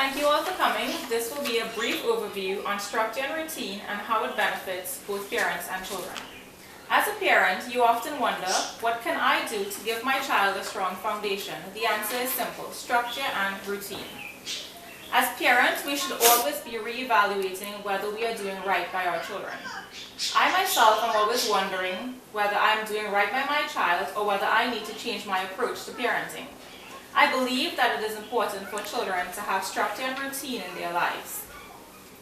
Thank you all for coming. This will be a brief overview on structure and routine and how it benefits both parents and children. As a parent, you often wonder, what can I do to give my child a strong foundation? The answer is simple: structure and routine. As parents, we should always be re-evaluating whether we are doing right by our children. I myself am always wondering whether I'm doing right by my child or whether I need to change my approach to parenting. I believe that it is important for children to have structure and routine in their lives.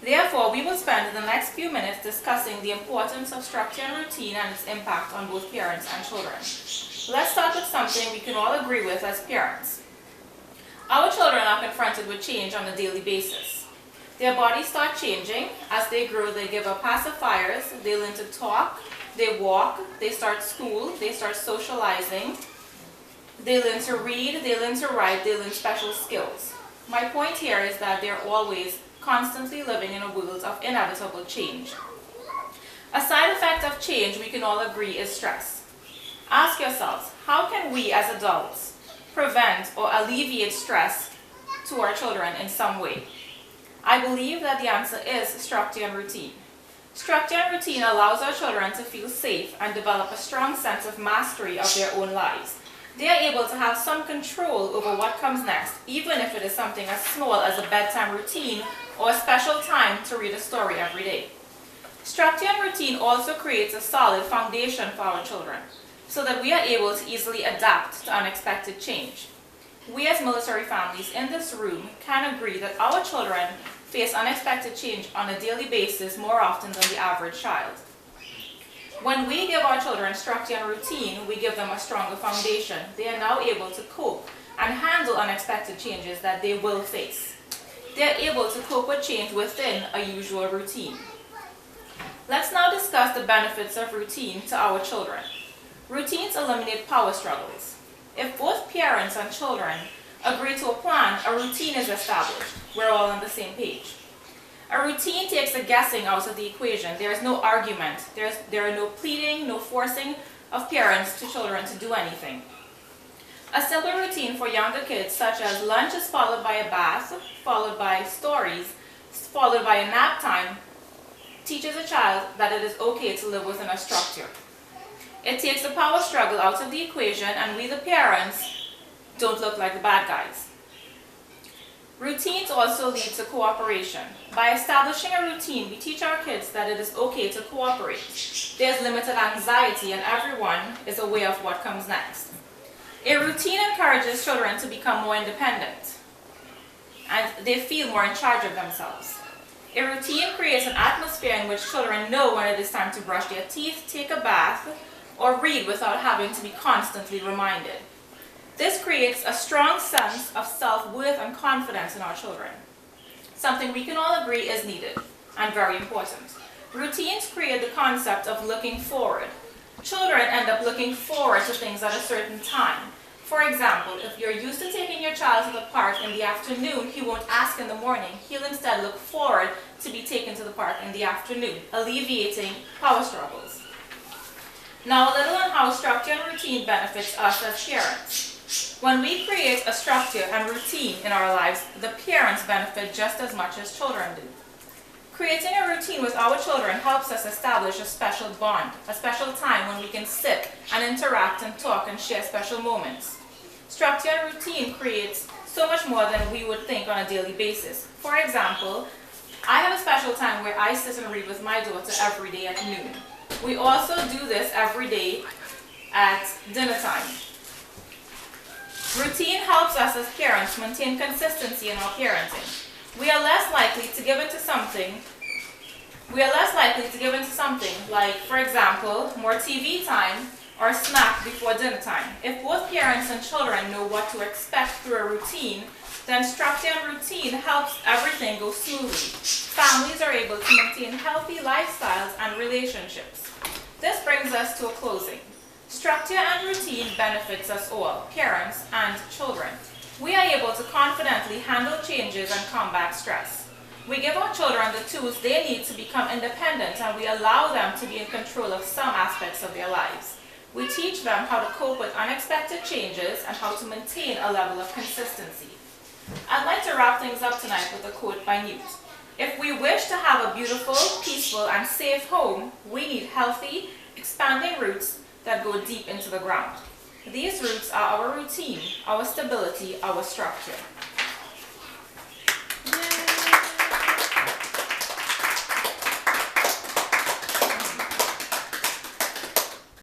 Therefore, we will spend the next few minutes discussing the importance of structure and routine and its impact on both parents and children. Let's start with something we can all agree with as parents. Our children are confronted with change on a daily basis. Their bodies start changing. As they grow, they give up pacifiers, they learn to talk, they walk, they start school, they start socializing. They learn to read, they learn to write, they learn special skills. My point here is that they're always constantly living in a world of inevitable change. A side effect of change we can all agree is stress. Ask yourselves, how can we as adults prevent or alleviate stress to our children in some way? I believe that the answer is structure and routine. Structure and routine allows our children to feel safe and develop a strong sense of mastery of their own lives. They are able to have some control over what comes next, even if it is something as small as a bedtime routine or a special time to read a story every day. Structure and routine also creates a solid foundation for our children, so that we are able to easily adapt to unexpected change. We as military families in this room can agree that our children face unexpected change on a daily basis more often than the average child. When we give our children structure and routine, we give them a stronger foundation. They are now able to cope and handle unexpected changes that they will face. They are able to cope with change within a usual routine. Let's now discuss the benefits of routine to our children. Routines eliminate power struggles. If both parents and children agree to a plan, a routine is established. We're all on the same page. A routine takes the guessing out of the equation. There is no argument. There are no pleading, no forcing of parents to children to do anything. A simple routine for younger kids, such as lunch is followed by a bath, followed by stories, followed by a nap time, teaches a child that it is okay to live within a structure. It takes the power struggle out of the equation, and we, the parents, don't look like the bad guys. Routines also lead to cooperation. By establishing a routine, we teach our kids that it is okay to cooperate. There's limited anxiety and everyone is aware of what comes next. A routine encourages children to become more independent and they feel more in charge of themselves. A routine creates an atmosphere in which children know when it is time to brush their teeth, take a bath, or read without having to be constantly reminded. This creates a strong sense of self-worth and confidence in our children, something we can all agree is needed and very important. Routines create the concept of looking forward. Children end up looking forward to things at a certain time. For example, if you're used to taking your child to the park in the afternoon, he won't ask in the morning. He'll instead look forward to be taken to the park in the afternoon, alleviating power struggles. Now a little on how structure and routine benefits us as parents. When we create a structure and routine in our lives, the parents benefit just as much as children do. Creating a routine with our children helps us establish a special bond, a special time when we can sit and interact and talk and share special moments. Structure and routine creates so much more than we would think on a daily basis. For example, I have a special time where I sit and read with my daughter every day at noon. We also do this every day at dinner time. Routine helps us as parents maintain consistency in our parenting. We are less likely to give into something like, for example, more TV time or a snack before dinner time. If both parents and children know what to expect through a routine, then structure and routine helps everything go smoothly. Families are able to maintain healthy lifestyles and relationships. This brings us to a closing. Structure and routine benefits us all, parents and children. We are able to confidently handle changes and combat stress. We give our children the tools they need to become independent, and we allow them to be in control of some aspects of their lives. We teach them how to cope with unexpected changes and how to maintain a level of consistency. I'd like to to wrap things up tonight with a quote by Newt. If we wish to have a beautiful, peaceful, and safe home, we need healthy, expanding roots that go deep into the ground. These roots are our routine, our stability, our structure.